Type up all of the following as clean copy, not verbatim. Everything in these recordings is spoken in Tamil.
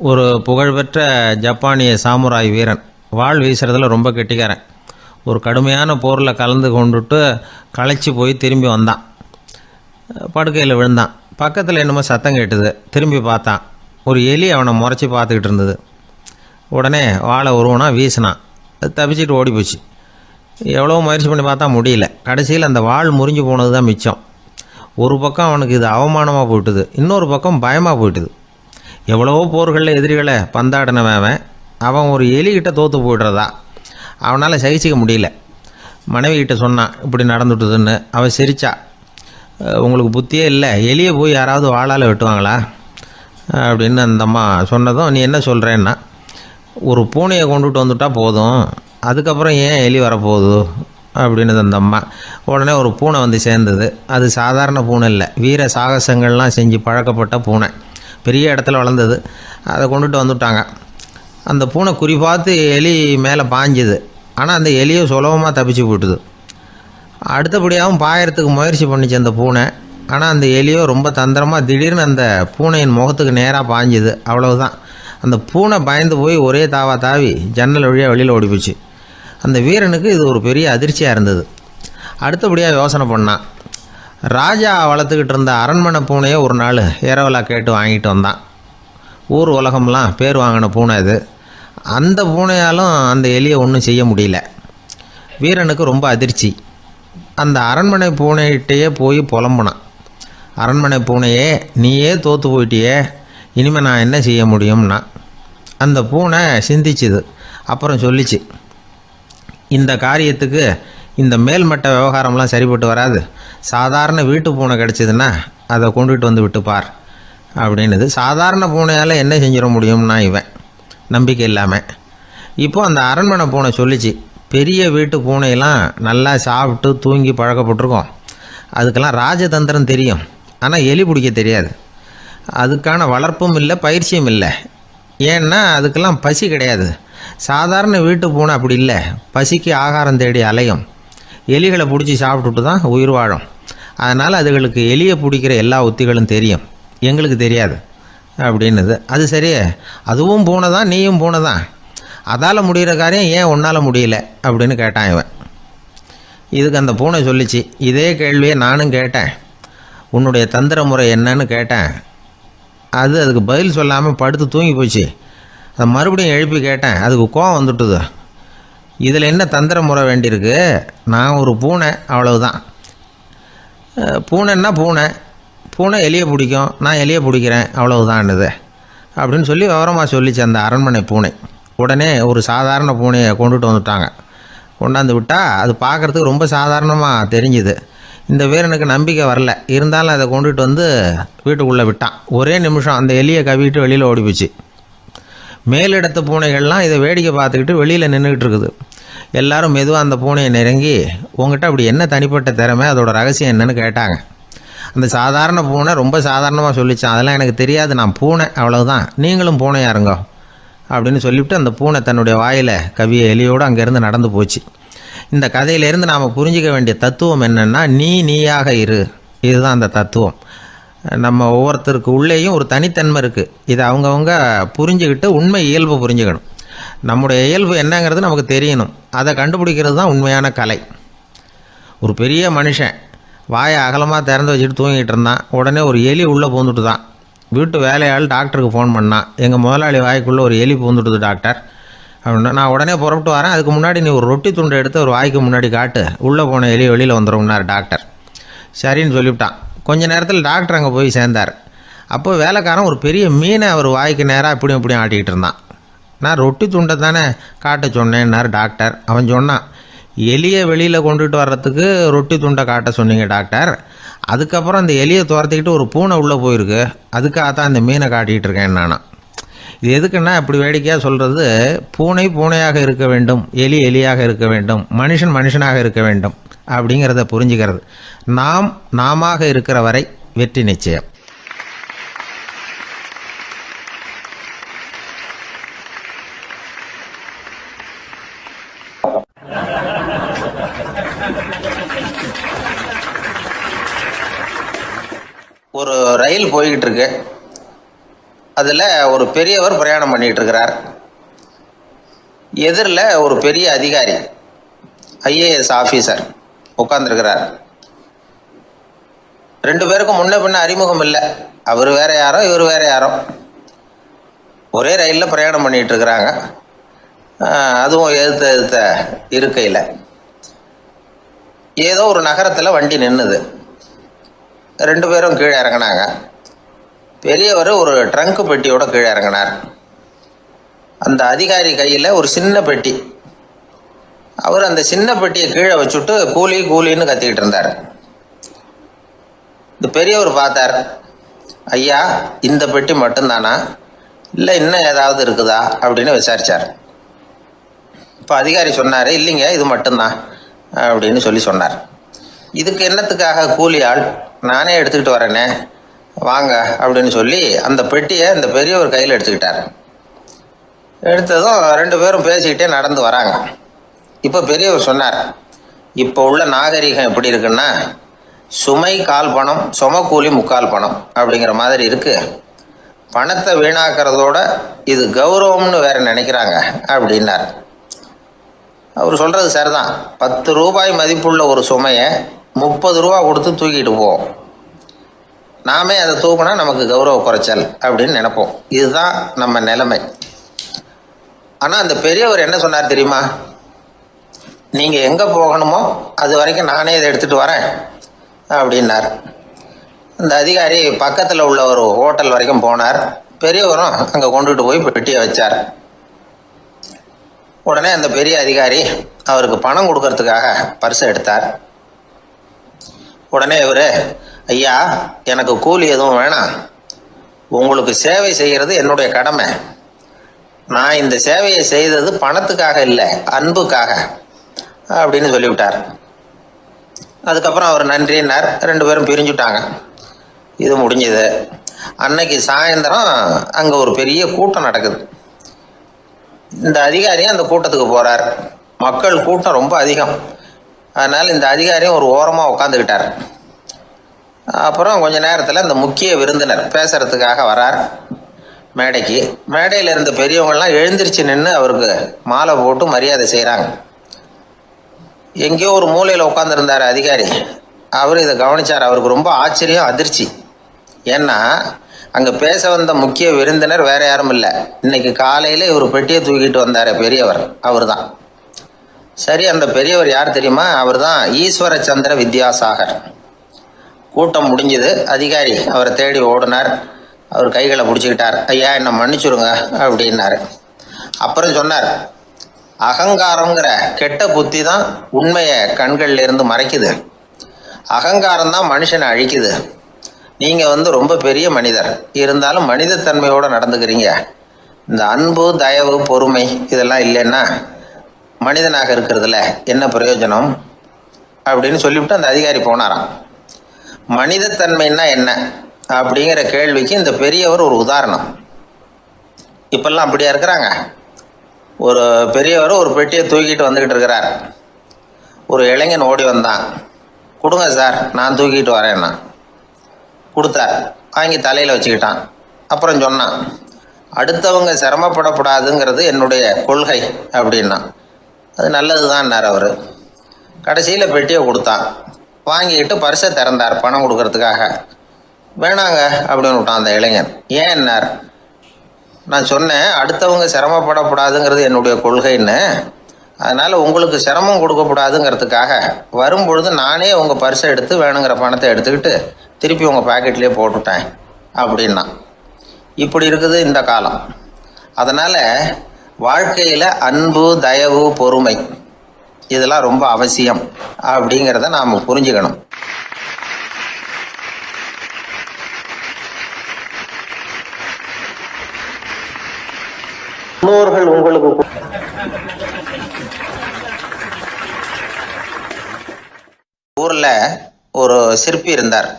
ஒரு புகழ்பெற்ற ஜப்பானிய சாமுராய் வீரன் வாள் வீசுறதுல ரொம்ப கெட்டிக்காரன். ஒரு கடுமையான போரில் கலந்து கொண்டுட்டு களைச்சி போய் திரும்பி வந்தான். படுக்கையில் விழுந்தான். பக்கத்தில் என்னமோ சத்தம் கேட்டுது. திரும்பி பார்த்தான். ஒரு எலி அவனை முறைச்சி பார்த்துக்கிட்டு இருந்தது. உடனே வாழை உருவனா வீசினான். அது தப்பிச்சிட்டு ஓடி போச்சு. எவ்வளோ முயற்சி பண்ணி பார்த்தா முடியல. கடைசியில் அந்த வாள் முறிஞ்சு போனது தான் மிச்சம். ஒரு பக்கம் அவனுக்கு இது அவமானமாக போயிட்டுது, இன்னொரு பக்கம் பயமாக போயிட்டுது. எவ்வளவோ போர்களில் எதிரிகளை பந்தாடினவன் அவன் ஒரு எலிகிட்ட தோற்று போய்டுறதா அவனால் சகிச்சிக்க முடியல. மனைவிகிட்ட சொன்னான் இப்படி நடந்துட்டுதுன்னு. அவள் சிரிச்சா. உங்களுக்கு புத்தியே இல்லை, எலியை போய் யாராவது வாளால் வெட்டுவாங்களா அப்படின்னு அந்த அம்மா சொன்னதும், நீ என்ன சொல்கிறேன்னா, ஒரு பூனையை கொண்டுட்டு வந்துட்டால் போதும், அதுக்கப்புறம் ஏன் எலி வரப்போகுது அப்படின்னு அந்த அம்மா. உடனே ஒரு பூனை வந்து சேர்ந்தது. அது சாதாரண பூனை இல்லை, வீர சாகசங்கள்லாம் செஞ்சு பழக்கப்பட்ட பூனை. பெரிய இடத்துல வளர்ந்தது. அதை கொண்டுட்டு வந்துட்டாங்க. அந்த பூனை குறி பார்த்து எலி மேலே பாஞ்சுது. ஆனால் அந்த எலியை சுலபமாக தப்பிச்சு போட்டுது. அடுத்தபடியாகவும் பாயறதுக்கு முயற்சி பண்ணிச்சு அந்த பூனை. ஆனால் அந்த எலியோ ரொம்ப தந்திரமாக திடீர்னு அந்த பூனையின் முகத்துக்கு நேராக பாஞ்சுது. அவ்வளவுதான். அந்த பூனை பயந்து போய் ஒரே தாவி ஜன்னல் வழியாக வெளியில் ஓடி போச்சு. அந்த வீரனுக்கு இது ஒரு பெரிய அதிர்ச்சியாக இருந்தது. அடுத்தபடியாக யோசனை பண்ணான். ராஜா வளர்த்துக்கிட்டு இருந்த அரண்மனை பூனையை ஒரு நாள் ஏரவலா கேட்டு வாங்கிட்டு வந்தான். ஊர் உலகம்லாம் பேர் வாங்கின பூனை அது. அந்த பூனையாலும் அந்த எலியை ஒன்றும் செய்ய முடியல. வீரனுக்கு ரொம்ப அதிர்ச்சி. அந்த அரண்மனை பூனைகிட்டையே போய் புலம்புனான். அரண்மனை பூனையே, நீயே தோற்று போயிட்டியே, இனிமேல் நான் என்ன செய்ய முடியும்னா. அந்த பூனை சிந்திச்சுது. அப்புறம் சொல்லிச்சு, இந்த காரியத்துக்கு இந்த மேல்மட்ட விவகாரம்லாம் சரிப்பட்டு வராது. சாதாரண வீட்டு பூனை கிடச்சிதுன்னா அதை கொண்டுகிட்டு வந்து விட்டுப்பார் அப்படின்னுது. சாதாரண பூனையால் என்ன செஞ்சிட முடியும்னா இவன் நம்பிக்கை இல்லாமல். இப்போது அந்த அரண்மனை பூனை சொல்லிச்சு, பெரிய வீட்டு பூனையெல்லாம் நல்லா சாப்பிட்டு தூங்கி பழக்கப்பட்டிருக்கோம். அதுக்கெல்லாம் ராஜதந்திரம் தெரியும், ஆனால் எலி பிடிக்க தெரியாது. அதுக்கான வளர்ப்பும் இல்லை, பயிற்சியும் இல்லை. ஏன்னா அதுக்கெல்லாம் பசி கிடையாது. சாதாரண வீட்டு பூனை அப்படி இல்லை, பசிக்கு ஆகாரம் தேடி அலையும். எலிகளை பிடிச்சி சாப்பிட்டுட்டு தான் உயிர் வாழும். அதனால் அதுகளுக்கு எலியை பிடிக்கிற எல்லா உத்திகளும் தெரியும், எங்களுக்கு தெரியாது அப்படின்னுது. அது சரியே, அதுவும் பூனை தான், நீயும் பூனை தான், அதால் முடிகிற காரியம் ஏன் உன்னால் முடியல அப்படின்னு கேட்டான் இவன். இதுக்கு அந்த பூனை சொல்லிச்சு, இதே கேள்வியை நானும் கேட்டேன், உன்னுடைய தந்திர முறை என்னன்னு கேட்டேன். அதுக்கு பதில் சொல்லாமல் படுத்து தூங்கி போச்சு. அதை மறுபடியும் எழுப்பி கேட்டேன், அதுக்கு கோவம் வந்துட்டுது. இதில் என்ன தந்திர முறை வேண்டியிருக்கு? நான் ஒரு பூனை, அவ்வளவுதான். பூனைன்னா பூனை, பூனை எலியை பிடிக்கும், நான் எலியை பிடிக்கிறேன், அவ்வளவுதான்னுது அப்படின்னு சொல்லி விவரமாக சொல்லிச்சு அந்த அரண்மனை பூனை. உடனே ஒரு சாதாரண பூனையை கொண்டுட்டு வந்துட்டாங்க. கொண்டாந்து விட்டால் அது பார்க்குறதுக்கு ரொம்ப சாதாரணமாக தெரிஞ்சுது. இந்த வீரனுக்கு நம்பிக்கை வரல. இருந்தாலும் அதை கொண்டுட்டு வந்து வீட்டுக்குள்ளே விட்டான். ஒரே நிமிஷம் அந்த எலியை கவிட்டு வெளியில் ஓடிப்போச்சு. மேலிடத்து பூனைகள்லாம் இதை வேடிக்கை பார்த்துக்கிட்டு வெளியில் நின்றுக்கிட்டு இருக்குது. எல்லாரும் மெதுவாக அந்த பூனையை நெருங்கி, உங்ககிட்ட அப்படி என்ன தனிப்பட்ட திறமை, அதோட ரகசியம் என்னன்னு கேட்டாங்க. அந்த சாதாரண பூனை ரொம்ப சாதாரணமாக சொல்லிச்சான், அதெல்லாம் எனக்கு தெரியாது, நான் பூனை, அவ்வளவுதான், நீங்களும் பூனையாக இருங்கோ அப்படின்னு சொல்லிவிட்டு அந்த பூனை தன்னுடைய வாயில் கவிய எலியோடு அங்கேருந்து நடந்து போச்சு. இந்த கதையிலேருந்து நாம் புரிஞ்சிக்க வேண்டிய தத்துவம் என்னென்னா, நீயாக இரு. இதுதான் அந்த தத்துவம். நம்ம ஒவ்வொருத்தருக்கு உள்ளேயும் ஒரு தனித்தன்மை இருக்குது. இதை அவங்கவுங்க புரிஞ்சுக்கிட்டு உண்மை இயல்பு புரிஞ்சுக்கணும். நம்முடைய இயல்பு என்னங்கிறது நமக்கு தெரியணும். அதை கண்டுபிடிக்கிறது தான் உண்மையான கலை. ஒரு பெரிய மனுஷன் வாயை அகலமாக திறந்து வச்சுட்டு தூங்கிட்டு இருந்தான். உடனே ஒரு எலி உள்ளே பூந்துட்டு தான். வீட்டு வேலையாள் டாக்டருக்கு ஃபோன் பண்ணான், எங்கள் முதலாளி வாய்க்குள்ளே ஒரு எலி பூந்துட்டுது டாக்டர் அப்படின்னா. நான் உடனே புறப்பட்டு வரேன், அதுக்கு முன்னாடி நீ ஒரு ரொட்டி துண்டை எடுத்து ஒரு வாய்க்கு முன்னாடி காட்டு, உள்ளே போன எலி வெளியில் வந்துடும்னார் டாக்டர். சரின்னு சொல்லிவிட்டான். கொஞ்ச நேரத்தில் டாக்டர் அங்கே போய் சேர்ந்தார். அப்போ வேலைக்காரன் ஒரு பெரிய மீனை அவர் வாய்க்கு நேராக இப்படியும் ஆட்டிக்கிட்டு இருந்தான். நான் ரொட்டி துண்டை தானே காட்ட சொன்னேன்னார் டாக்டர். அவன் சொன்னான், எலியை வெளியில் கொண்டுட்டு வர்றதுக்கு ரொட்டி துண்டை காட்ட சொன்னீங்க டாக்டர், அதுக்கப்புறம் அந்த எலியை துரத்திக்கிட்டு ஒரு பூனை உள்ளே போயிருக்கு, அதுக்காகத்தான் இந்த மீனை காட்டிக்கிட்டு இருக்கேன் நானா. இது எதுக்குன்னா இப்படி வேடிக்கையாக சொல்கிறது, பூனை பூனையாக இருக்க வேண்டும், எலி எலியாக இருக்க வேண்டும், மனுஷன் மனுஷனாக இருக்க வேண்டும் அப்படிங்கிறத புரிஞ்சுக்கிறது. நாம இருக்கிற வரை வெற்றி நிச்சயம். ஒரு ரயில் போய்கிட்டு இருக்கு. அதில் ஒரு பெரியவர் பிரயாணம் பண்ணிகிட்டு இருக்கிறார். எதிரில் ஒரு பெரிய அதிகாரி, ஐஏஎஸ் ஆஃபீஸர் உட்காந்துருக்கிறார். ரெண்டு பேருக்கும் முன்ன பின்ன அறிமுகம் இல்லை. அவர் வேற யாரோ, இவர் வேற யாரோ. ஒரே ரயிலில் பிரயாணம் பண்ணிகிட்டு இருக்கிறாங்க. அதுவும் எதிர்த்த இருக்கையில். ஏதோ ஒரு நகரத்தில் வண்டி நின்றுது. ரெண்டு பேரும் கீழே இறங்கினாங்க. பெரியவர் ஒரு ட்ரங்கு பெட்டியோட கீழே இறங்கினார். அந்த அதிகாரி கையில் ஒரு சின்ன பெட்டி. அவர் அந்த சின்ன பெட்டியை கீழே வச்சுட்டு கூலி கூலின்னு கத்திக்கிட்டு இருந்தார். இந்த பெரியவர் பார்த்தார். ஐயா, இந்த பெட்டி மட்டும்தானா, இல்லை இன்னும் ஏதாவது இருக்குதா அப்படின்னு விசாரித்தார். இப்போ அதிகாரி சொன்னார், இல்லைங்க இது மட்டும்தான் அப்படின்னு சொன்னார். இதுக்கு என்னத்துக்காக கூலி ஆள், நானே எடுத்துக்கிட்டு வரேனே, வாங்க அப்படின்னு சொல்லி அந்த பெட்டியை இந்த பெரியவர் கையில் எடுத்துக்கிட்டார். எடுத்ததும் ரெண்டு பேரும் பேசிக்கிட்டே நடந்து வராங்க. இப்போ பெரியவர் சொன்னார், இப்போ உள்ள நாகரிகம் எப்படி இருக்குன்னா, சுமை கால் பணம், சுமக்கூலி முக்கால் பணம் அப்படிங்கிற மாதிரி இருக்கு. பணத்தை வீணாக்கிறதோட இது கௌரவம்னு வேற நினைக்கிறாங்க அப்படின்னார். அவர் சொல்கிறது சரிதான். 10 ரூபாய் மதிப்புள்ள ஒரு சுமையை 30 ரூபா கொடுத்து தூக்கிட்டு போவோம். நாமே அதை தூக்குனா நமக்கு கௌரவ குறைச்சல் அப்படின்னு நினைப்போம். இதுதான் நம்ம நிலைமை. ஆனால் அந்த பெரியவர் என்ன சொன்னார் தெரியுமா? நீங்கள் எங்கே போகணுமோ அது வரைக்கும் நானே இதை எடுத்துகிட்டு வரேன் அப்படின்னார். அந்த அதிகாரி பக்கத்தில் உள்ள ஒரு ஹோட்டல் வரைக்கும் போனார். பெரியவரும் அங்கே கொண்டுகிட்டு போய் பெட்டியை வச்சார். உடனே அந்த பெரிய அதிகாரி அவருக்கு பணம் கொடுக்கறதுக்காக பர்ஸை எடுத்தார். உடனே இவர், ஐயா எனக்கு கூலி எதுவும் வேணாம், உங்களுக்கு சேவை செய்கிறது என்னுடைய கடமை. நான் இந்த சேவையை செய்தது பணத்துக்காக இல்லை, அன்புக்காக அப்படின்னு சொல்லிவிட்டார். அதுக்கப்புறம் அவர் நன்றின்னார். ரெண்டு பேரும் பிரிஞ்சுட்டாங்க. இது முடிஞ்சது. அன்னைக்கு சாயந்தரம் அங்கே ஒரு பெரிய கூட்டம் நடக்குது. இந்த அதிகாரியும் அந்த கூட்டத்துக்கு போகிறார். மக்கள் கூட்டம் ரொம்ப அதிகம். அதனால் இந்த அதிகாரியும் ஒரு ஓரமாக உட்காந்துக்கிட்டார். அப்புறம் கொஞ்ச நேரத்தில் இந்த முக்கிய விருந்தினர் பேசுகிறதுக்காக வரார் மேடைக்கு. மேடையில் இருந்த பெரியவங்கள்லாம் எழுந்திரிச்சு நின்று அவருக்கு மாலை போட்டு மரியாதை செய்கிறாங்க. எங்கேயோ ஒரு மூலையில் உட்காந்துருந்தார் அதிகாரி. அவர் இதை கவனித்தார். அவருக்கு ரொம்ப ஆச்சரியம், அதிர்ச்சி. ஏன்னா அங்கே பேச வந்த முக்கிய விருந்தினர் வேற யாரும் இல்லை, இன்னைக்கு காலையில் இவர் பெட்டியை தூக்கிட்டு வந்தார் பெரியவர், அவர் தான். சரி, அந்த பெரியவர் யார் தெரியுமா? அவர் தான் ஈஸ்வர சந்திர வித்யாசாகர். கூட்டம் முடிஞ்சது. அதிகாரி அவரை தேடி ஓடினார். அவர் கைகளை பிடிச்சிக்கிட்டார். ஐயா என்னை மன்னிச்சுடுங்க அப்படின்னாரு. அப்புறம் சொன்னார், அகங்காரங்கிற கெட்ட புத்தி தான் உண்மையை கண்கள்ல இருந்து மறைக்குது. அகங்காரம் தான் மனுஷனை அழிக்குது. நீங்கள் ரொம்ப பெரிய மனிதர், இருந்தாலும் மனிதத்தன்மையோடு நடந்துக்கிறீங்க. இந்த அன்பு, தயவு, பொறுமை இதெல்லாம் இல்லைன்னா மனிதனாக இருக்கிறதுல என்ன பிரயோஜனம் அப்படின்னு சொல்லிவிட்டு அந்த அதிகாரி போனாராம். மனிதத்தன்மைன்னா என்ன அப்படிங்கிற கேள்விக்கு இந்த பெரியவர் ஒரு உதாரணம். இப்பெல்லாம் அப்படியா இருக்கிறாங்க? ஒரு பெரியவர் ஒரு பெட்டியை தூக்கிட்டு வந்துக்கிட்டு இருக்கிறார். ஒரு இளைஞன் ஓடி வந்தான். கொடுங்க சார், நான் தூக்கிட்டு வரேன்னா. கொடுத்தார். வாங்கி தலையில் வச்சுக்கிட்டான். அப்புறம் சொன்னான், அடுத்தவங்க சிரமப்படக்கூடாதுங்கிறது என்னுடைய கொள்கை அப்படின்னா. அது நல்லது தான்னார் அவர். கடைசியில் பெட்டியை கொடுத்தான். வாங்கிக்கிட்டு பர்ஸை திறந்தார் பணம் கொடுக்கறதுக்காக. வேணாங்க அப்படின்னு விட்டான் அந்த இளைஞன். ஏன்னார்? நான் சொன்னேன் அடுத்தவங்க சிரமப்படக்கூடாதுங்கிறது என்னுடைய கொள்கைன்னு. அதனால் உங்களுக்கு சிரமம் கொடுக்கக்கூடாதுங்கிறதுக்காக வரும்பொழுது நானே உங்கள் பர்ஸை எடுத்து வேணுங்கிற பணத்தை எடுத்துக்கிட்டு திருப்பி உங்கள் பாக்கெட்லேயே போட்டுட்டேன் அப்படின்னா. இப்படி இருக்குது இந்த காலம். அதனால் வாழ்க்கையில் அன்பு, தயவு, பொறுமை இதெல்லாம் ரொம்ப அவசியம் அப்படிங்கிறத நாம் புரிஞ்சுக்கணும். முன்னோர்கள் உங்களுக்கு ஊரில் ஒரு சிற்பி இருந்தார்.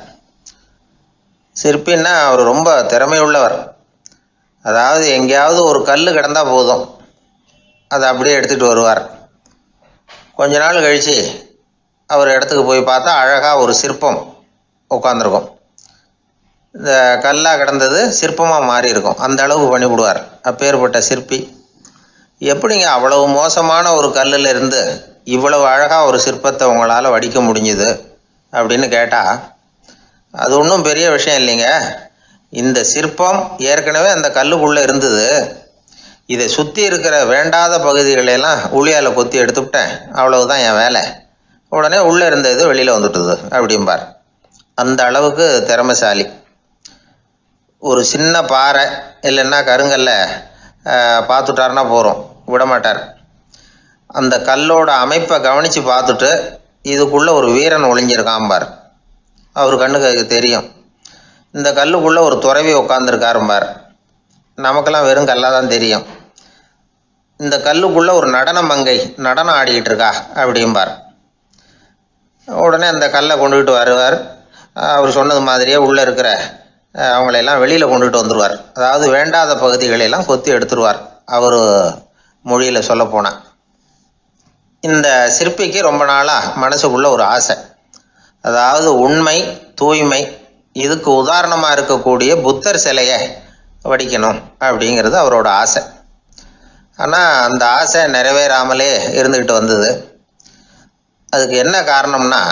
சிற்பின்னா அவர் ரொம்ப திறமையுள்ளவர். அதாவது எங்கேயாவது ஒரு கல் கிடந்தா போதும், அதை அப்படியே எடுத்துகிட்டு வருவார். கொஞ்ச நாள் கழித்து அவர் இடத்துக்கு போய் பார்த்தா அழகாக ஒரு சிற்பம் உட்காந்துருக்கும். இந்த கல்லாக கிடந்தது சிற்பமாக மாறி இருக்கும். அந்த அளவுக்கு பண்ணிவிடுவார் அப்பேற்பட்ட சிற்பி. எப்படிங்க அவ்வளவு மோசமான ஒரு கல்லில் இருந்து இவ்வளவு அழகாக ஒரு சிற்பத்தை உங்களால் வடிக்க முடிஞ்சுது அப்படின்னு கேட்டால், அது ஒன்றும் பெரிய விஷயம் இல்லைங்க. இந்த சிற்பம் ஏற்கனவே அந்த கல்லுக்குள்ளே இருந்தது. இதை சுற்றி இருக்கிற வேண்டாத பகுதிகளெல்லாம் உளியால் கொத்தி எடுத்துவிட்டேன், அவ்வளவுதான் என் வேலை. உடனே உள்ளே இருந்த இது வெளியில் வந்துட்டுது அப்படிம்பார். அந்த அளவுக்கு திறமைசாலி. ஒரு சின்ன பாறை இல்லைன்னா கருங்கல்ல பார்த்துட்டாருன்னா போகிறோம், விடமாட்டார். அந்த கல்லோட அமைப்பை கவனித்து பார்த்துட்டு இதுக்குள்ளே ஒரு வீரன் ஒளிஞ்சிருக்காம்பார். அவர் கண்ணுக்கு தெரியும். இந்த கல்லுக்குள்ளே ஒரு துறவி உட்காந்துருக்காரும்பார். நமக்கெல்லாம் வெறும் கல்லாக தான் தெரியும். இந்த கல்லுக்குள்ளே ஒரு நடன மங்கை நடனம் ஆடிக்கிட்டு இருக்கா அப்படிம்பார். உடனே அந்த கல்லை கொண்டுகிட்டு வருவார். அவர் சொன்னது மாதிரியே உள்ளே இருக்கிற அவங்களையெல்லாம் வெளியில் கொண்டுகிட்டு வந்துடுவார். அதாவது வேண்டாத பகுதிகளெல்லாம் கொத்தி எடுத்துருவார். அவர் மொழியில் சொல்லப்போனால், இந்த சிற்பிக்கு ரொம்ப நாளாக மனசுக்குள்ள ஒரு ஆசை. அதாவது உண்மை, தூய்மை, இதுக்கு உதாரணமாக இருக்கக்கூடிய புத்தர் சிலையை வடிக்கணும் அப்படிங்கிறது அவரோட ஆசை. ஆனால் அந்த ஆசை நிறைவேறாமலே இருந்துக்கிட்டு வந்தது. அதுக்கு என்ன காரணம்னா,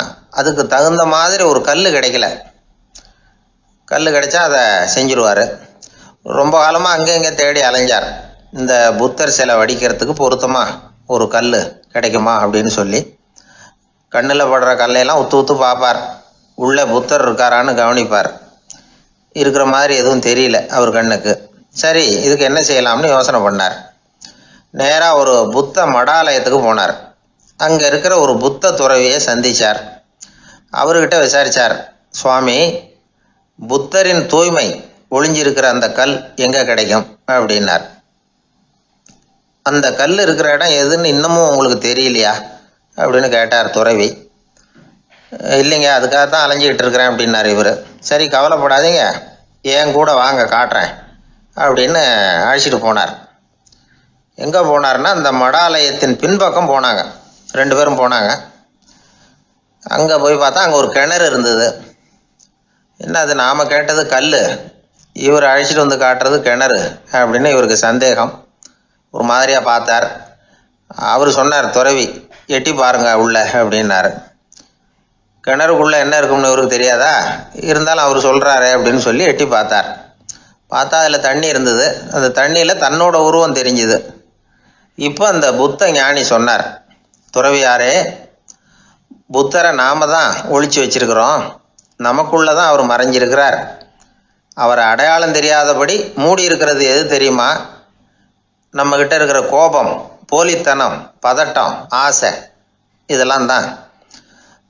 அதுக்கு தகுந்த மாதிரி ஒரு கல் கிடைக்கல. கல் கிடைச்சா அதை செஞ்சுருவார். ரொம்ப காலமாக அங்கே இங்கே தேடி அலைஞ்சார். இந்த புத்தர் சிலை வடிக்கிறதுக்கு பொருத்தமாக ஒரு கல் கிடைக்குமா அப்படின்னு சொல்லி கண்ணில் படுற கல்லையெல்லாம் உத்து உத்து பார்ப்பார். உள்ளே புத்தர் இருக்காரான்னு கவனிப்பார். இருக்கிற மாதிரி எதுவும் தெரியல அவர் கண்ணுக்கு. சரி, இதுக்கு என்ன செய்யலாம்னு யோசனை பண்ணார். நேராக ஒரு புத்த மடாலயத்துக்கு போனார். அங்கே இருக்கிற ஒரு புத்த துறவியை சந்தித்தார். அவர்கிட்ட விசாரித்தார், சுவாமி, புத்தரின் தூய்மை ஒளிஞ்சிருக்கிற அந்த கல் எங்கே கிடைக்கும் அப்படின்னார். அந்த கல் இருக்கிற இடம் எதுன்னு இன்னமும் உங்களுக்கு தெரியலையா அப்படின்னு கேட்டார் துறவி. இல்லைங்க, அதுக்காகத்தான் அலைஞ்சிக்கிட்டு இருக்கிறேன் அப்படின்னார் இவர். சரி, கவலைப்படாதீங்க, ஏன் கூட வாங்க காட்டுறேன் அப்படின்னு அழைச்சிட்டு போனார். எங்கே போனார்னா, அந்த மடாலயத்தின் பின்பக்கம் போனாங்க. 2 பேரும் போனாங்க. அங்கே போய் பார்த்தா அங்கே ஒரு கிணறு இருந்தது. என்ன அது, நாம் கேட்டது கல், இவர் அழைச்சிட்டு வந்து காட்டுறது கிணறு அப்படின்னு இவருக்கு சந்தேகம். ஒரு மாதிரியாக பார்த்தார். அவர் சொன்னார், துறவி, எட்டி பாருங்க உள்ள அப்படின்னாரு. கிணறுக்குள்ளே என்ன இருக்கும்னு இவருக்கு தெரியாதா, இருந்தாலும் அவர் சொல்கிறாரு அப்படின்னு சொல்லி எட்டி பார்த்தார். பார்த்தா அதில் தண்ணி இருந்தது. அந்த தண்ணியில் தன்னோட உருவம் தெரிஞ்சுது. இப்போ அந்த புத்த ஞானி சொன்னார், துறவியாரே, புத்தரை நாம தான் ஒளிச்சு வச்சிருக்கிறோம், நமக்குள்ள தான் அவர் மறைஞ்சிருக்கிறார். அவரை அடையாளம் தெரியாதபடி மூடி இருக்கிறது எது தெரியுமா? நம்மக்கிட்ட இருக்கிற கோபம், போலித்தனம், பதட்டம், ஆசை, இதெல்லாம் தான்.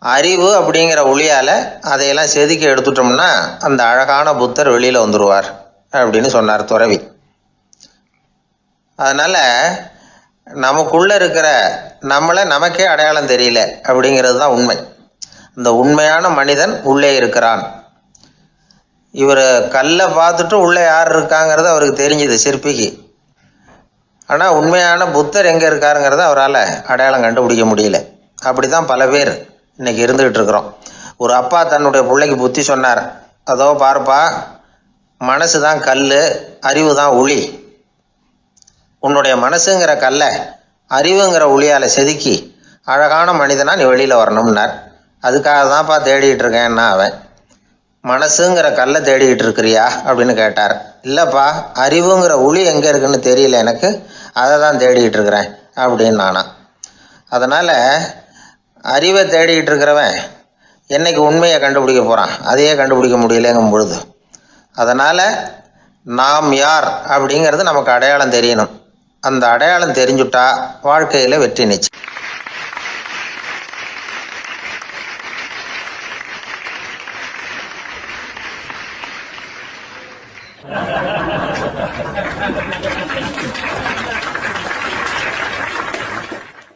அறிவு அப்படிங்கிற ஒளியால் அதையெல்லாம் செதுக்கி எடுத்துட்டோம்னா அந்த அழகான புத்தர் வெளியில் வந்துடுவார் அப்படின்னு சொன்னார் துறவி. அதனால் நமக்குள்ளே இருக்கிற நம்மளை நமக்கே அடையாளம் தெரியல அப்படிங்கிறது தான் உண்மை. இந்த உண்மையான மனிதன் உள்ளே இருக்கிறான். இவர் கல்லை பார்த்துட்டு உள்ளே யார் இருக்காங்கிறது அவருக்கு தெரிஞ்சுது சிற்பிக்கு. ஆனால் உண்மையான புத்தர் எங்கே இருக்காருங்கிறத அவரால் அடையாளம் கண்டுபிடிக்க முடியல. அப்படி தான் பல பேர் இன்றைக்கி இருந்துக்கிட்டு இருக்கிறோம். ஒரு அப்பா தன்னுடைய பிள்ளைக்கு புத்தி சொன்னார், அதோ பாருப்பா, மனசு தான் கல், அறிவு தான் உளி. உன்னுடைய மனசுங்கிற கல்லை அறிவுங்கிற ஒளியால் செதுக்கி அழகான மனிதனா நீ வெளியில் வரணும்னார். அதுக்காக தான்ப்பா தேடிக்கிட்டு இருக்கேன்னா அவன். மனசுங்கிற கல்லை தேடிக்கிட்டு இருக்கிறியா அப்படின்னு கேட்டார். இல்லைப்பா, அறிவுங்கிற ஒளி எங்கே இருக்குன்னு தெரியல எனக்கு, அதை தான் தேடிக்கிட்டு இருக்கிறேன் அப்படின்னு நானா. அதனால் அறிவை தேடிக்கிட்டு இருக்கிறவன் என்னைக்கு உண்மையை கண்டுபிடிக்க போகிறான், அதையே கண்டுபிடிக்க முடியலைங்கும் பொழுது. அதனால் நாம் யார் அப்படிங்கிறது நமக்கு அடையாளம் தெரியணும். அந்த அடையாளம் தெரிஞ்சுட்டா வாழ்க்கையில் வெற்றி நிச்சயம்.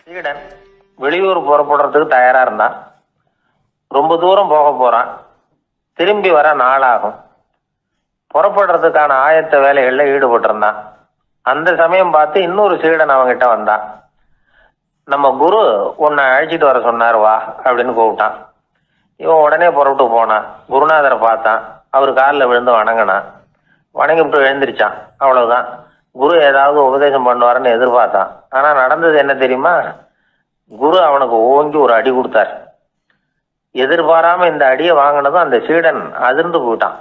சீடன் வெளியூர் புறப்படுறதுக்கு தயாராக இருந்தான். ரொம்ப தூரம் போக போகிறான். திரும்பி வர நாளாகும். புறப்படுறதுக்கான ஆயத்த வேலைகளில் ஈடுபட்டிருந்தான். அந்த சமயம் பார்த்து இன்னொரு சீடன் அவங்கிட்ட வந்தான். நம்ம குரு உன்னை அழைச்சிட்டு வர சொன்னார், வா அப்படின்னு கூப்பிட்டான். இவன் உடனே புறப்பட்டு போனான். குருநாதரை பார்த்தான். அவர் காலில் விழுந்து வணங்கினான். வணங்கிவிட்டு எழுந்திரிச்சான். அவ்வளவுதான். குரு ஏதாவது உபதேசம் பண்ணுவாருன்னு எதிர்பார்த்தான். ஆனா நடந்தது என்ன தெரியுமா? குரு அவனுக்கு ஓங்கி ஒரு அடி கொடுத்தார். எதிர்பாராம இந்த அடியை வாங்கினதும் அந்த சீடன் அதிர்ந்து போயிட்டான்.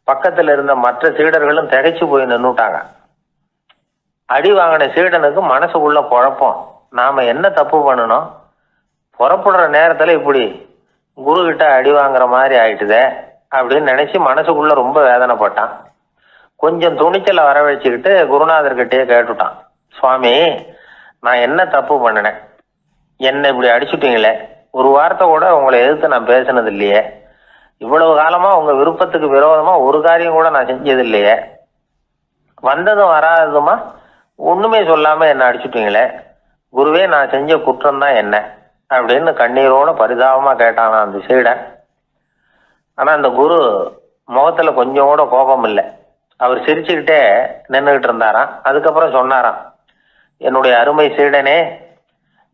பக்கத்துல இருந்த மற்ற சீடர்களும் திகைச்சு போய் நின்னுட்டாங்க. அடி வாங்கின சீடனுக்கு மனசுக்குள்ள குழப்பம். நாம என்ன தப்பு பண்ணணும்? புறப்படுற நேரத்துல இப்படி குரு கிட்ட அடி வாங்குற மாதிரி ஆயிட்டுதே அப்படின்னு நினைச்சு மனசுக்குள்ள ரொம்ப வேதனைப்பட்டான். கொஞ்சம் துணிச்சலை வரவழைச்சுக்கிட்டு குருநாதர்கிட்டயே கேட்டுட்டான். சுவாமி, நான் என்ன தப்பு பண்ணினேன்? என்னை இப்படி அடிச்சுட்டீங்களே, ஒரு வார்த்தை கூட உங்களை எதிர்த்து நான் பேசினது இல்லையே, இவ்வளவு காலமா உங்க விருப்பத்துக்கு விரோதமா ஒரு காரியம் கூட நான் செஞ்சது இல்லையே, வந்ததும் வராததுமா ஒண்ணுமே சொல்லாம என்ன அடிச்சுட்டீங்களே, குருவே நான் செஞ்ச குற்றம் தான் என்ன அப்படின்னு கண்ணீரோட பரிதாபமா கேட்டானா அந்த சீடன். ஆனா அந்த குரு முகத்துல கொஞ்சம் கூட கோபம் இல்லை. அவர் சிரிச்சுக்கிட்டே நின்றுகிட்டு இருந்தாராம். அதுக்கப்புறம் சொன்னாராம், என்னுடைய அருமை சீடனே,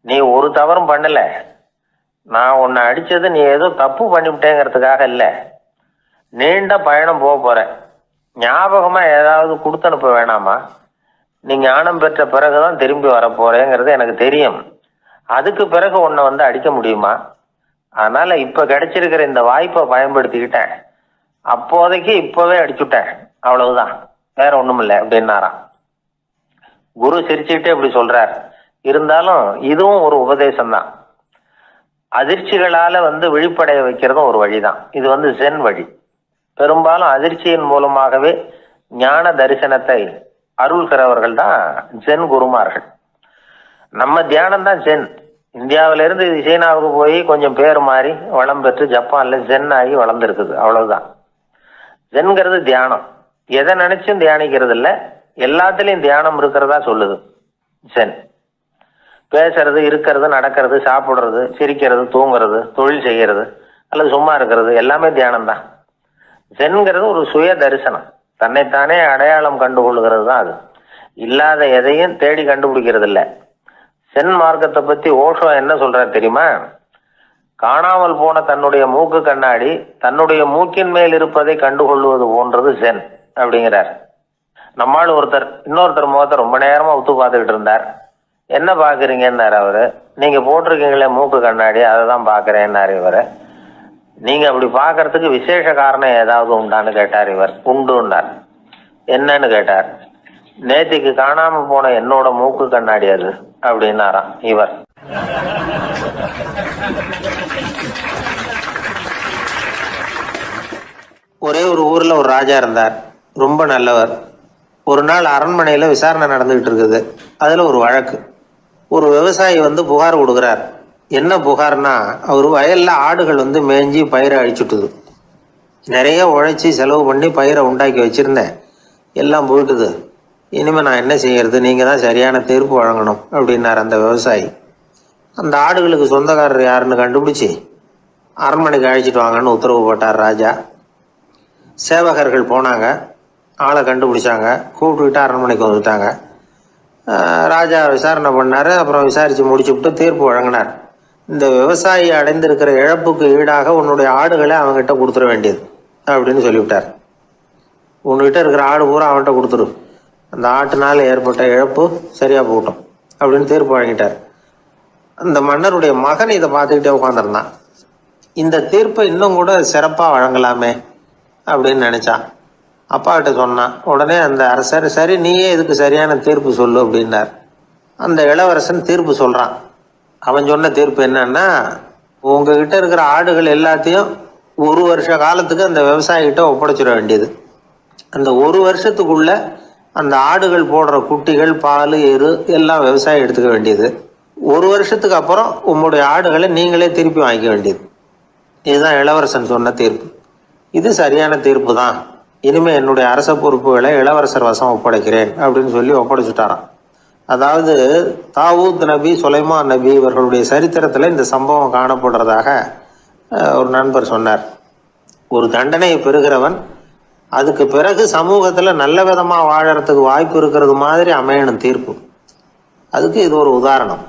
நீ ஒரு தவறும் பண்ணல. நான் உன்னை அடிச்சது நீ ஏதோ தப்பு பண்ணிவிட்டேங்கிறதுக்காக இல்லை. நீண்ட பயணம் போக போறேன். ஞாபகமா ஏதாவது கொடுத்து அனுப்ப வேணாமா? நீ ஞானம் பெற்ற பிறகுதான் திரும்பி வர போறேங்கிறது எனக்கு தெரியும். அதுக்கு பிறகு உன்னை வந்து அடிக்க முடியுமா? அதனால இப்ப கிடைச்சிருக்கிற இந்த வாய்ப்பை பயன்படுத்திக்கிட்டேன். அப்போதைக்கு இப்பவே அடிச்சுட்டேன், அவ்வளவுதான், வேற ஒண்ணும் இல்லை அப்படின்னாராம். குரு சிரிச்சுக்கிட்டே இப்படி சொல்றார். இருந்தாலும் இதுவும் ஒரு உபதேசம் தான். அதிர்ச்சிகளால வந்து விழிப்படைய வைக்கிறதும் ஒரு வழிதான். இது வந்து ஜென் வழி. பெரும்பாலும் அதிர்ச்சியின் மூலமாகவே ஞான தரிசனத்தை அருள்கிறவர்கள் தான் ஜென் குருமார்கள். நம்ம தியானம் தான் ஜென். இந்தியாவில இருந்து இது சீனாவுக்கு போய் கொஞ்சம் பேர் மாறி வளம் பெற்று ஜப்பான்ல ஜென் ஆகி வளர்ந்துருக்குது, அவ்வளவுதான். ஜென்கிறது தியானம். எதை நினைச்சும் தியானிக்கிறது இல்லை, எல்லாத்துலயும் தியானம் இருக்கிறதா சொல்லுது ஜென். பேசுறது, இருக்கிறது, நடக்கிறது, சாப்பிடுறது, சிரிக்கிறது, தூங்குறது, தொழில் செய்யறது அல்லது சும்மா இருக்கிறது எல்லாமே தியானம் தான். ஜென்கிறது ஒரு சுய தரிசனம். தன்னைத்தானே அடையாளம் கண்டுகொள்ளுகிறது தான் அது. இல்லாத எதையும் தேடி கண்டுபிடிக்கிறது இல்லை. சென் மார்க்கத்தை பத்தி ஓஷோ என்ன சொல்றாரு தெரியுமா? காணாமல் போன தன்னுடைய மூக்கு கண்ணாடி தன்னுடைய மூக்கின் மேல் இருப்பதை கண்டுகொள்வது போன்றது சென் அப்படிங்கிறார். நம்மால் ஒருத்தர் இன்னொருத்தர் முகத்தை ரொம்ப நேரமா உத்து பார்த்துக்கிட்டு இருந்தார். என்ன பாக்குறீங்கன்னாரு அவரு. நீங்க போட்டிருக்கீங்களே மூக்கு கண்ணாடி, அதை தான் பாக்குறேன்னாரு இவரு. நீங்க அப்படி பாக்குறதுக்கு விசேஷ காரணம் ஏதாவது உண்டான்னு கேட்டார் இவர். உண்டுன்னார். என்னன்னு கேட்டார். நேத்திக்கு காணாம போன என்னோட மூக்கு கண்ணாடி அது அப்படின்னாராம் இவர். ஒரே ஒரு ஊர்ல ஒரு ராஜா இருந்தார், ரொம்ப நல்லவர். ஒரு நாள் அரண்மனையில விசாரணை நடந்துகிட்டு இருக்குது. அதுல ஒரு வழக்கு. ஒரு விவசாயி வந்து புகார் கொடுக்குறார். என்ன புகார்னா, அவர் வயல்ல ஆடுகள் வந்து மேய்ஞ்சி பயிரை அழிச்சுட்டுது. நிறைய உழைச்சி செலவு பண்ணி பயிரை உண்டாக்கி வச்சிருந்தேன், எல்லாம் போயிட்டுது. இனிமே நான் என்ன செய்யறது? நீங்க தான் சரியான தீர்ப்பு வழங்கணும் அப்படின்னார் அந்த விவசாயி. அந்த ஆடுகளுக்கு சொந்தக்காரர் யாருன்னு கண்டுபிடிச்சி அரண்மனைக்கு அழைச்சிட்டு வாங்கன்னு உத்தரவு போட்டார் ராஜா. சேவகர்கள் போனாங்க, ஆளை கண்டுபிடிச்சாங்க, கூப்பிட்டுக்கிட்டு அரண்மனைக்கு வந்துட்டாங்க. ராஜா விசாரணை பண்ணாரு. அப்புறம் விசாரிச்சு முடிச்சுவிட்டு தீர்ப்பு வழங்கினார். இந்த விவசாயி அடைந்திருக்கிற இழப்புக்கு ஈடாக உன்னுடைய ஆடுகளை அவங்ககிட்ட கொடுத்துட வேண்டியது அப்படின்னு சொல்லிவிட்டார். உன்கிட்ட இருக்கிற ஆடு பூரா அவன்கிட்ட கொடுத்துரு, அந்த ஆட்டுனால ஏற்பட்ட இழப்பு சரியா போகட்டும் அப்படின்னு தீர்ப்பு வழங்கிட்டார். அந்த மன்னருடைய மகன் இதை பார்த்துக்கிட்டே உட்காந்துருந்தான். இந்த தீர்ப்பை இன்னும் கூட சிறப்பா வழங்கலாமே அப்படின்னு நினைச்சான். அப்பா கிட்ட சொன்னான். உடனே அந்த அரசர், சரி நீயே இதுக்கு சரியான தீர்ப்பு சொல்லு அப்படின்னார். அந்த இளவரசன் தீர்ப்பு சொல்றான். அவன் சொன்ன தீர்ப்பு என்னன்னா, உங்ககிட்ட இருக்கிற ஆடுகள் எல்லாத்தையும் ஒரு வருஷ காலத்துக்கு அந்த விவசாயிகிட்ட ஒப்படைச்சிட வேண்டியது. அந்த ஒரு வருஷத்துக்குள்ள அந்த ஆடுகள் போடுற குட்டிகள், பால், எரு எல்லாம் விவசாயி எடுத்துக்க வேண்டியது. ஒரு வருஷத்துக்கு அப்புறம் உங்களுடைய ஆடுகளை நீங்களே திருப்பி வாங்கிக்க வேண்டியது. இதுதான் இளவரசன் சொன்ன தீர்ப்பு. இது சரியான தீர்ப்பு தான். இனிமே என்னுடைய அரச பொறுப்புகளை இளவரசர் வசம் ஒப்படைக்கிறேன் அப்படின்னு சொல்லி ஒப்படைச்சுட்டாராம். அதாவது தாவூத் நபி, சுலைமான் நபி இவர்களுடைய சரித்திரத்துல இந்த சம்பவம் காணப்படுறதாக ஒரு நண்பர் சொன்னார். ஒரு தண்டனையை பெறுகிறவன் அதுக்கு பிறகு சமூகத்துல நல்ல விதமா வாழறதுக்கு வாய்ப்பு இருக்கிறது மாதிரி அமையணும் தீர்ப்பு. அதுக்கு இது ஒரு உதாரணம்.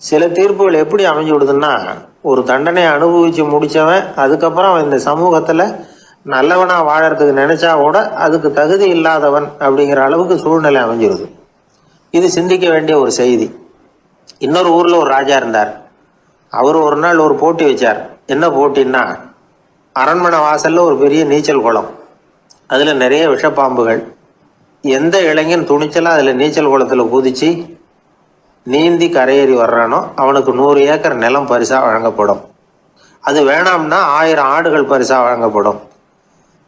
சில தீர்ப்புகள் எப்படி அமைஞ்சு விடுதுன்னா, ஒரு தண்டனை அனுபவிச்சு முடிச்சவன் அதுக்கப்புறம் இந்த சமூகத்துல நல்லவனா வாழறதுக்கு நினைச்சா கூட அதுக்கு தகுதி இல்லாதவன் அப்படிங்கிற அளவுக்கு சூழ்நிலை அமைஞ்சிருது. இது சிந்திக்க வேண்டிய ஒரு செய்தி. இன்னொரு ஊர்ல ஒரு ராஜா இருந்தார். அவர் ஒரு நாள் ஒரு போட்டி வச்சார். என்ன போட்டின்னா, அரண்மனை வாசல்ல ஒரு பெரிய நீச்சல் குளம், அதுல நிறைய விஷப்பாம்புகள். எந்த இளைஞன் துணிச்சலா அதுல நீச்சல் குளத்துல குதிச்சு நீந்தி கரையேறி வர்றானோ அவனுக்கு 100 ஏக்கர் நிலம் பரிசா வழங்கப்படும். அது வேணாம்னா 1000 ஆடுகள் பரிசா வழங்கப்படும்.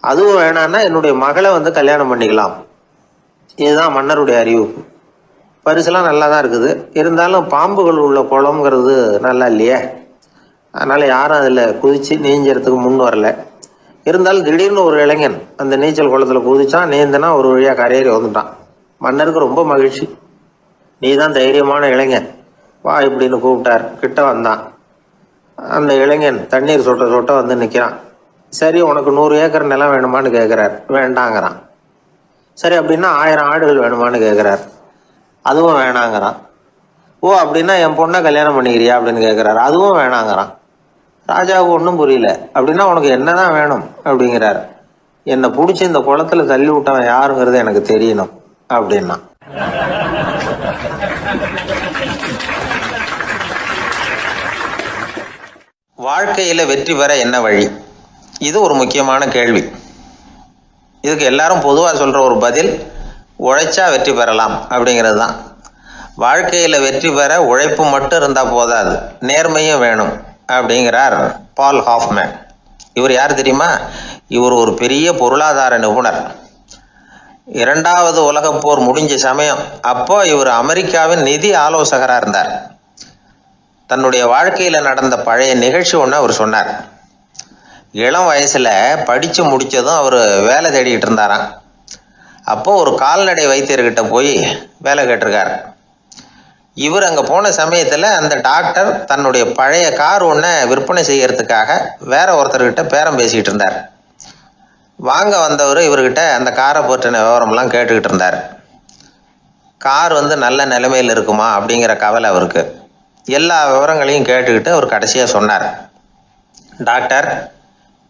அதுவும் வேணாம்னா என்னுடைய மகளை கல்யாணம் பண்ணிக்கலாம். இதுதான் மன்னருடைய அறிவிப்பு. பரிசுலாம் நல்லா தான் இருக்குது. இருந்தாலும் பாம்புகள் உள்ள குளம்ங்கிறது நல்லா இல்லையே. அதனால யாரும் அதில் குதிச்சு நீஞ்சறதுக்கு முன் வரல. இருந்தாலும் திடீர்னு ஒரு இளைஞன் அந்த நீச்சல் குளத்தில் குதிச்சான். நீந்தினா ஒரு வழியாக கரையேறி வந்துட்டான். மன்னருக்கு ரொம்ப மகிழ்ச்சி. நீ தான் தைரியமான இளைஞன், வா இப்படின்னு கூப்பிட்டார். கிட்ட வந்தான். அந்த இளைஞன் தண்ணீர் சொட்ட சொட்ட நிற்கிறான். சரி, உனக்கு 100 ஏக்கர் நிலம் வேணுமான்னு கேட்குறார். வேண்டாங்கிறான். சரி, அப்படின்னா 1000 ஆடுகள் வேணுமான்னு கேட்குறார். அதுவும் வேணாங்கிறான். ஓ, அப்படின்னா என் பொண்ணை கல்யாணம் பண்ணிக்கிறியா அப்படின்னு கேட்குறாரு. அதுவும் வேணாங்கிறான். ராஜாவுக்கு ஒன்றும் புரியல. அப்படின்னா உனக்கு என்னதான் வேணும் அப்படிங்கிறார். என்னை பிடிச்சி இந்த குளத்துல தள்ளி விட்டவன் யாருங்கிறது எனக்கு தெரியணும் அப்படின்னா. வாழ்க்கையில வெற்றி பெற என்ன வழி? இது ஒரு முக்கியமான கேள்வி. இதுக்கு எல்லாரும் பொதுவாக சொல்ற ஒரு பதில், உழைச்சா வெற்றி பெறலாம் அப்படிங்கிறது தான். வாழ்க்கையில வெற்றி பெற உழைப்பு மட்டும் இருந்தா போதாது, நேர்மையும் வேணும் அப்படிங்கிறார் பால் ஹாஃப்மேன். இவர் யார் தெரியுமா? இவர் ஒரு பெரிய பொருளாதார நிபுணர். 2வது உலகப் போர் முடிஞ்ச சமயம் அப்போ இவர் அமெரிக்காவின் நிதி ஆலோசகராக இருந்தார். தன்னுடைய வாழ்க்கையில நடந்த பழைய நிகழ்ச்சி ஒன்று அவர் சொன்னார். இளம் வயசுல படிச்சு முடிச்சதும் அவர் வேலை தேடிக்கிட்டு இருந்தாராம். அப்போ ஒரு கால்நடை வைத்தியர்கிட்ட போய் வேலை கேட்டிருக்கார். இவர் அங்க போன சமயத்துல அந்த டாக்டர் தன்னுடைய பழைய கார் ஒன்றை விற்பனை செய்யறதுக்காக வேற ஒருத்தர்கிட்ட பேரம் பேசிக்கிட்டு இருந்தார். வாங்க வந்தவர் இவர்கிட்ட அந்த காரை பற்றின விவரம்லாம் கேட்டுக்கிட்டு இருந்தார். கார் நல்ல நிலைமையில் இருக்குமா அப்படிங்கிற கவலை அவருக்கு. எல்லா விவரங்களையும் கேட்டுக்கிட்டு அவர் கடைசியாக சொன்னார், டாக்டர்,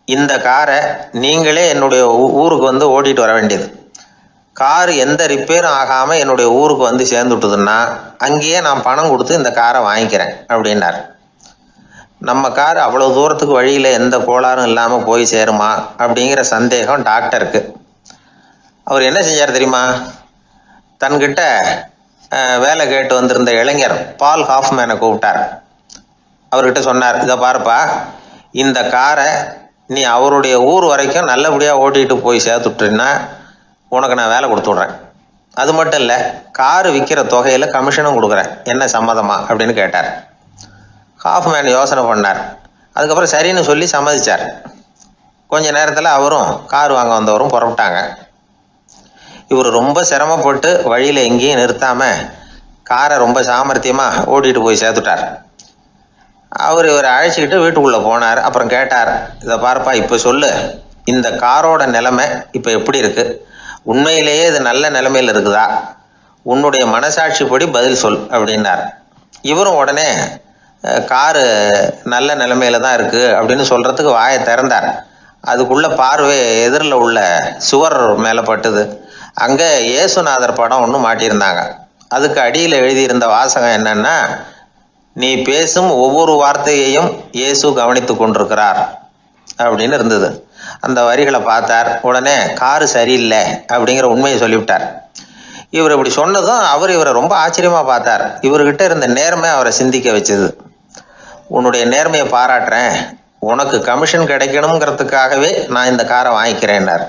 இந்த காரை நீங்களே என்னுடைய ஊருக்கு ஓட்டிட்டு வர வேண்டியது. கார் எந்த ரிப்பேரும் ஆகாமல் என்னுடைய ஊருக்கு சேர்ந்துட்டுதுன்னா அங்கேயே நான் பணம் கொடுத்து இந்த காரை வாங்கிக்கிறேன் அப்படின்னார். நம்ம கார் அவ்வளோ தூரத்துக்கு வழியில் எந்த கோளாறும் இல்லாமல் போய் சேருமா அப்படிங்கிற சந்தேகம் டாக்டருக்கு. அவர் என்ன செஞ்சார் தெரியுமா? தன்கிட்ட வேலை கேட்டு வந்திருந்த இளைஞர் பால் ஹாஃப்மேனை கூப்பிட்டார். அவர்கிட்ட சொன்னார், இதை பாருப்பா, இந்த காரை நீ அவருடைய ஊர் வரைக்கும் நல்லபடியாக ஓட்டிகிட்டு போய் சேர்த்துட்டீங்கன்னா உனக்கு நான் வேலை கொடுத்து விட்றேன். அது மட்டும் இல்லை, காரு விற்கிற தொகையில் கமிஷனும் கொடுக்குறேன். என்ன சம்மதமா அப்படின்னு கேட்டார். ஹாஃப்மேன் யோசனை பண்ணார். அதுக்கப்புறம் சரின்னு சொல்லி சம்மதிச்சார். கொஞ்ச நேரத்தில் அவரும் கார் வாங்க வந்தவரும் புறப்பட்டாங்க. இவர் ரொம்ப சிரமப்பட்டு வழியில் எங்கேயும் நிறுத்தாமல் காரை ரொம்ப சாமர்த்தியமாக ஓட்டிகிட்டு போய் சேர்த்துட்டார். அவர் இவரை அழைச்சிக்கிட்டு வீட்டுக்குள்ளே போனார். அப்புறம் கேட்டார், இதை பாருப்பா, இப்போ சொல்லு, இந்த காரோட நிலைமை இப்போ எப்படி இருக்குது? உண்மையிலேயே இது நல்ல நிலைமையில் இருக்குதா? உன்னுடைய மனசாட்சிப்படி பதில் சொல் அப்படின்னார். இவரும் உடனே காரு நல்ல நிலைமையில தான் இருக்குது அப்படின்னு சொல்கிறதுக்கு வாயை திறந்தார். அதுக்குள்ள பார்வை எதிரில் உள்ள சுவர் மேலே பட்டுது. அங்கே இயேசுநாதர் படம் ஒன்று மாட்டியிருந்தாங்க. அதுக்கு அடியில் எழுதியிருந்த வாசகம் என்னன்னா, நீ பேசும் ஒவ்வொரு வார்த்தையையும் இயேசு கவனித்து கொண்டிருக்கிறார் அப்படின்னு இருந்தது. அந்த வரிகளை பார்த்தார். உடனே காரு சரியில்லை அப்படிங்கிற உண்மையை சொல்லிவிட்டார். இவர் இப்படி சொன்னதும் அவர் இவரை ரொம்ப ஆச்சரியமா பார்த்தார். இவர்கிட்ட இருந்த நேர்மை அவரை சிந்திக்க வச்சது. உன்னுடைய நேர்மையை பாராட்டுறேன், உனக்கு கமிஷன் கிடைக்கணுங்கிறதுக்காகவே நான் இந்த காரை வாங்கிக்கிறேன்னார்.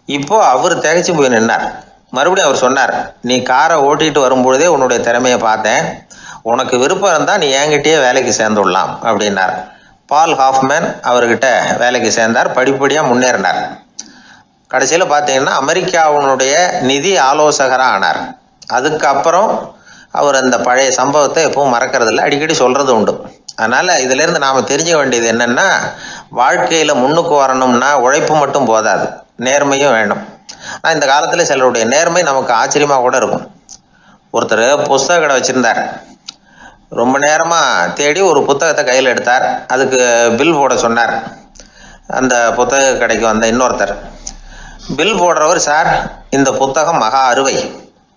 இப்போ அவர் திகைச்சு போய் நின்னார். மறுபடியும் அவர் சொன்னார், நீ காரை ஓட்டிட்டு வரும்பொழுதே உன்னுடைய திறமையை பார்த்தேன், உனக்கு விருப்பம் இருந்தால் நீ என்கிட்டயே வேலைக்கு சேர்ந்துடலாம் அப்படின்னார். பால் ஹாஃப்மேன் அவர்கிட்ட வேலைக்கு சேர்ந்தார். படிப்படியாக முன்னேறினார். கடைசியில் பார்த்தீங்கன்னா அமெரிக்காவினுடைய நிதி ஆலோசகராக ஆனார். அதுக்கப்புறம் அவர் அந்த பழைய சம்பவத்தை எப்பவும் மறக்கிறதில்ல, அடிக்கடி சொல்கிறது உண்டு. அதனால் இதிலேருந்து நாம் தெரிஞ்சுக்க வேண்டியது என்னென்னா, வாழ்க்கையில் முன்னுக்கு வரணும்னா உழைப்பு மட்டும் போதாது, நேர்மையும் வேணும். ஆனால் இந்த காலத்தில் சிலருடைய நேர்மை நமக்கு ஆச்சரியமாக கூட இருக்கும். ஒருத்தர் புஸ்தக கடை வச்சுருந்தார். ரொம்ப நேரமாக தேடி ஒரு புத்தகத்தை கையில் எடுத்தார். அதுக்கு பில் போட சொன்னார். அந்த புத்தக கடைக்கு வந்த இன்னொருத்தர். பில் போடுறவர், சார் இந்த புத்தகம் மகா அறுவை,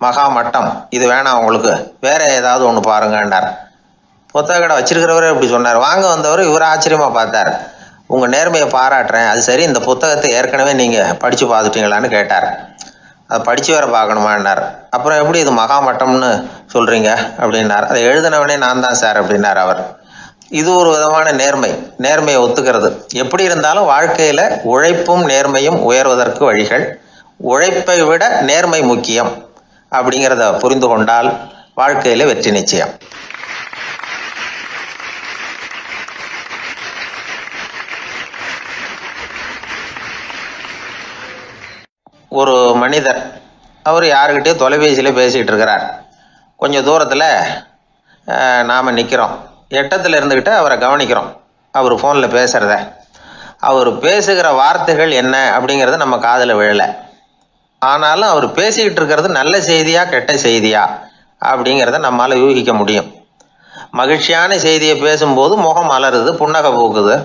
மகா மட்டம், இது வேணாம் உங்களுக்கு, வேற ஏதாவது ஒன்று பாருங்கன்னார். புத்தக கடை வச்சிருக்கிறவரே இப்படி சொன்னார். வாங்க வந்தவர் இவர் ஆச்சரியமா பார்த்தார். உங்கள் நேர்மையை பாராட்டுறேன், அது சரி இந்த புத்தகத்தை ஏற்கனவே நீங்கள் படித்து பார்த்துட்டீங்களான்னு கேட்டார். அதை படித்து வேற பார்க்கணுமான்னார். அப்புறம் எப்படி இது மகாமட்டம்னு சொல்கிறீங்க அப்படின்னார். அதை எழுதினவனே நான் தான் சார் அப்படின்னார் அவர். இது ஒரு விதமான நேர்மையை ஒத்துக்கிறது. எப்படி இருந்தாலும் வாழ்க்கையில் உழைப்பும் நேர்மையும் உயர்வதற்கு வழிகள். உழைப்பை விட நேர்மை முக்கியம் அப்படிங்கிறத புரிந்து கொண்டால் வாழ்க்கையில் வெற்றி நிச்சயம். ஒரு மனிதர், அவர் யாருக்கிட்டேயோ தொலைபேசியில் பேசிகிட்டு இருக்கிறார். கொஞ்சம் தூரத்தில் நாம் நிற்கிறோம். எட்டத்தில் இருந்துக்கிட்டு அவரை கவனிக்கிறோம், அவர் ஃபோனில் பேசுகிறத. அவர் பேசுகிற வார்த்தைகள் என்ன அப்படிங்கிறது நம்ம காதில் விழலை. ஆனாலும் அவர் பேசிக்கிட்டு இருக்கிறது நல்ல செய்தியா கெட்ட செய்தியா அப்படிங்கிறத நம்மளால் யூகிக்க முடியும். மகிழ்ச்சியான செய்தியை பேசும்போது முகம் மலருது, புன்னகை போக்குது.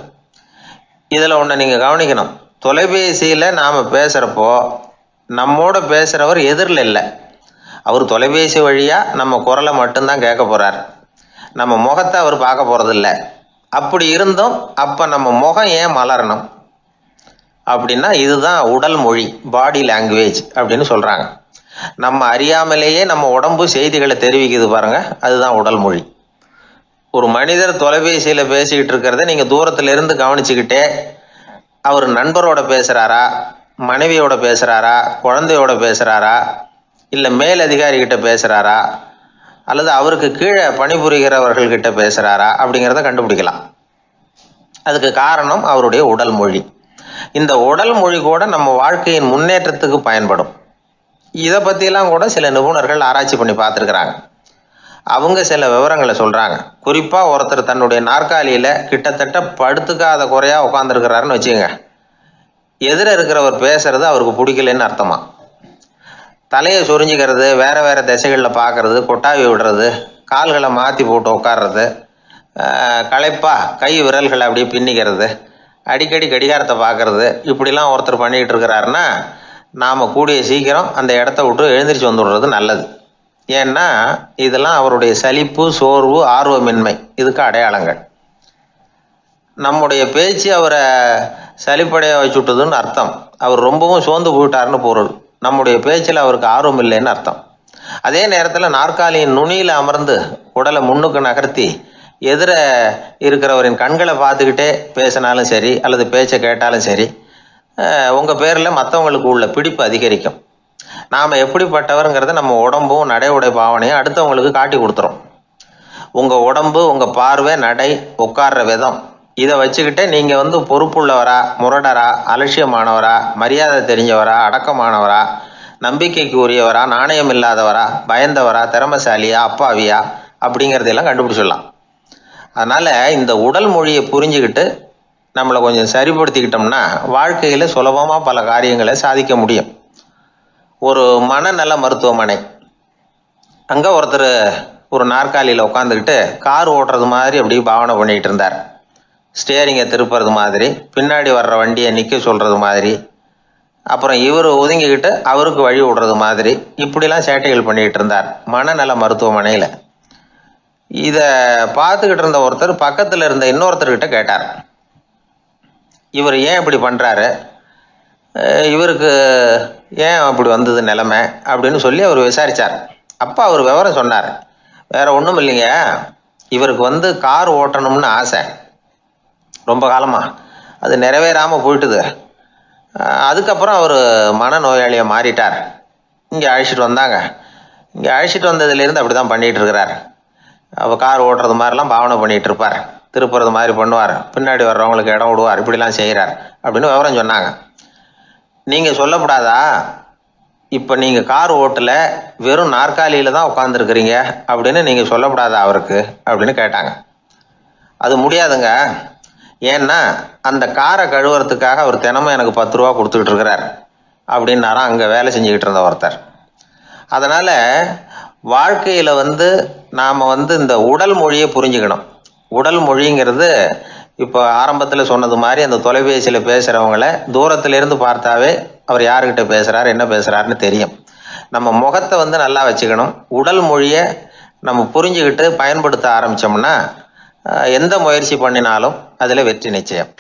இதில் ஒன்று நீங்கள் கவனிக்கணும். தொலைபேசியில் நாம் பேசுகிறப்போ நம்மோட பேசுகிறவர் எதிரில் இல்லை. அவர் தொலைபேசி வழியாக நம்ம குரலை மட்டும்தான் கேட்க போகிறார். நம்ம முகத்தை அவர் பார்க்க போகிறதில்ல. அப்படி இருந்தும் அப்போ நம்ம முகம் ஏன் மலரணும் அப்படின்னா இதுதான் உடல் மொழி, பாடி லாங்குவேஜ் அப்படின்னு சொல்கிறாங்க. நம்ம அறியாமலேயே நம்ம உடம்பு செய்திகளை தெரிவிக்குது பாருங்க, அதுதான் உடல் மொழி. ஒரு மனிதர் தொலைபேசியில் பேசிக்கிட்டு இருக்கிறத நீங்கள் தூரத்துல இருந்து கவனிச்சுக்கிட்டே அவர் நண்பரோட பேசுகிறாரா, மனைவியோட பேசுகிறாரா, குழந்தையோட பேசுகிறாரா, இல்லை மேல் அதிகாரிகிட்ட பேசுகிறாரா, அல்லது அவருக்கு கீழே பணிபுரிகிறவர்கள்கிட்ட பேசுகிறாரா அப்படிங்கிறத கண்டுபிடிக்கலாம். அதுக்கு காரணம் அவருடைய உடல் மொழி. இந்த உடல் மொழி கூட நம்ம வாழ்க்கையின் முன்னேற்றத்துக்கு பயன்படும். இதை பற்றிலாம் கூட சில நிபுணர்கள் ஆராய்ச்சி பண்ணி பார்த்துருக்குறாங்க. அவங்க சில விவரங்களை சொல்கிறாங்க. குறிப்பாக ஒருத்தர் தன்னுடைய நாற்காலியில் கிட்டத்தட்ட படுத்துக்காத குறையாக உட்காந்துருக்கிறாருன்னு வச்சுக்கோங்க. எதிர இருக்கிறவர் பேசுறது அவருக்கு பிடிக்கலன்னு அர்த்தமா. தலையை சொரிஞ்சிக்கிறது, வேற வேற திசைகளில் பார்க்கறது, கொட்டாவி விடுறது, கால்களை மாற்றி போட்டு உட்கார்றது, களைப்பா கை விரல்களை அப்படியே பின்னிக்கிறது, அடிக்கடி கடிகாரத்தை பார்க்கறது, இப்படிலாம் ஒருத்தர் பண்ணிக்கிட்டு இருக்கிறாருன்னா நாம் கூடிய சீக்கிரம் அந்த இடத்த விட்டு எழுந்திரிச்சு வந்துடுறது நல்லது. ஏன்னா இதெல்லாம் அவருடைய சலிப்பு, சோர்வு, ஆர்வமின்மை, இதுக்கு அடையாளங்கள். நம்முடைய பேச்சு அவரை சலிப்படைய வச்சுட்டுதுன்னு அர்த்தம். அவர் ரொம்பவும் சோர்ந்து போயிட்டாருன்னு பொருள். நம்முடைய பேச்சில் அவருக்கு ஆர்வம் இல்லைன்னு அர்த்தம். அதே நேரத்தில் நாற்காலியின் நுனியில் அமர்ந்து உடலை முன்னுக்கு நகர்த்தி எதிர இருக்கிறவரின் கண்களை பார்த்துக்கிட்டே பேசினாலும் சரி, அல்லது பேச்சை கேட்டாலும் சரி, உங்கள் பேரில் மற்றவங்களுக்கு உள்ள பிடிப்பு அதிகரிக்கும். நாம் எப்படிப்பட்டவருங்கிறத நம்ம உடம்பும் நடை உடை பாவனையும் அடுத்தவங்களுக்கு காட்டி கொடுத்துரும். உங்கள் உடம்பு, உங்கள் பார்வை, நடை, உட்கார்ற விதம், இதை வச்சுக்கிட்டே நீங்கள் பொறுப்புள்ளவரா, முரடரா, அலட்சியமானவரா, மரியாதை தெரிஞ்சவரா, அடக்கமானவரா, நம்பிக்கைக்கு உரியவரா, நாணயம் இல்லாதவரா, பயந்தவரா, திறமசாலியா, அப்பாவியா அப்படிங்கிறதெல்லாம் கண்டுபிடிச்சிடலாம். அதனால் இந்த உடல் மொழியை புரிஞ்சுக்கிட்டு நம்மளை கொஞ்சம் சரிப்படுத்திக்கிட்டோம்னா வாழ்க்கையில் சுலபமாக பல காரியங்களை சாதிக்க முடியும். ஒரு மனநல மருத்துவமனை, அங்கே ஒருத்தர் ஒரு நாற்காலியில் உட்காந்துக்கிட்டு கார் ஓட்டுறது மாதிரி அப்படி பாவனை பண்ணிகிட்டு இருந்தார். ஸ்டேரிங்கை திருப்புறது மாதிரி, பின்னாடி வர்ற வண்டியை நிற்க சொல்கிறது மாதிரி, அப்புறம் இவர் ஒதுங்கிக்கிட்டு அவருக்கு வழி விடுறது மாதிரி, இப்படிலாம் சேட்டைகள் பண்ணிக்கிட்டு இருந்தார் மனநல மருத்துவமனையில். இதை பார்த்துக்கிட்டு இருந்த ஒருத்தர் பக்கத்தில் இருந்த இன்னொருத்தர்கிட்ட கேட்டார், இவர் ஏன் இப்படி பண்ணுறாரு, இவருக்கு ஏன் அப்படி வந்தது நிலைமை அப்படின்னு சொல்லி அவர் விசாரித்தார். அப்போ அவர் விவரம் சொன்னார். வேற ஒன்றும் இல்லைங்க, இவருக்கு கார் ஓட்டணும்னு ஆசை ரொம்ப காலமாக, அது நிறைவேறாமல் போயிட்டுது. அதுக்கப்புறம் அவர் மனநோயாளியாக மாறிட்டார். இங்கே அழைச்சிட்டு வந்தாங்க. இங்கே அழைச்சிட்டு வந்ததுலேருந்து அப்படி தான் பண்ணிகிட்டு இருக்கிறார். அவர் கார் ஓட்டுறது மாதிரிலாம் பாவனை பண்ணிகிட்டு இருப்பார், திருப்புறது மாதிரி பண்ணுவார், பின்னாடி வர்றவங்களுக்கு இடம் விடுவார், இப்படிலாம் செய்கிறார் அப்படின்னு விவரம் சொன்னாங்க. நீங்கள் சொல்லப்படாதா, இப்போ நீங்கள் கார் ஓட்டல, வெறும் நாற்காலியில் தான் உட்காந்துருக்குறீங்க அப்படின்னு நீங்கள் சொல்லப்படாதா அவருக்கு அப்படின்னு கேட்டாங்க. அது முடியாதுங்க, ஏன்னா அந்த காரை கழுவுறதுக்காக அவர் தினமும் எனக்கு 10 ரூபா கொடுத்துக்கிட்டு இருக்கிறார் அப்படின்னாராம் அங்கே வேலை செஞ்சுக்கிட்டு இருந்த ஒருத்தர். அதனால் வாழ்க்கையில் நாம் இந்த உடல் மொழியை புரிஞ்சுக்கணும். உடல் மொழிங்கிறது இப்போ ஆரம்பத்தில் சொன்னது மாதிரி அந்த தொலைபேசியில் பேசுகிறவங்கள தூரத்திலிருந்து பார்த்தாவே அவர் யாருக்கிட்ட பேசுகிறார் என்ன பேசுகிறாருன்னு தெரியும். நம்ம முகத்தை நல்லா வச்சுக்கணும். உடல் மொழியை நம்ம புரிஞ்சுக்கிட்டு பயன்படுத்த ஆரம்பித்தோம்னா எந்த முயற்சி பண்ணினாலும் அதில் வெற்றி நிச்சயம்.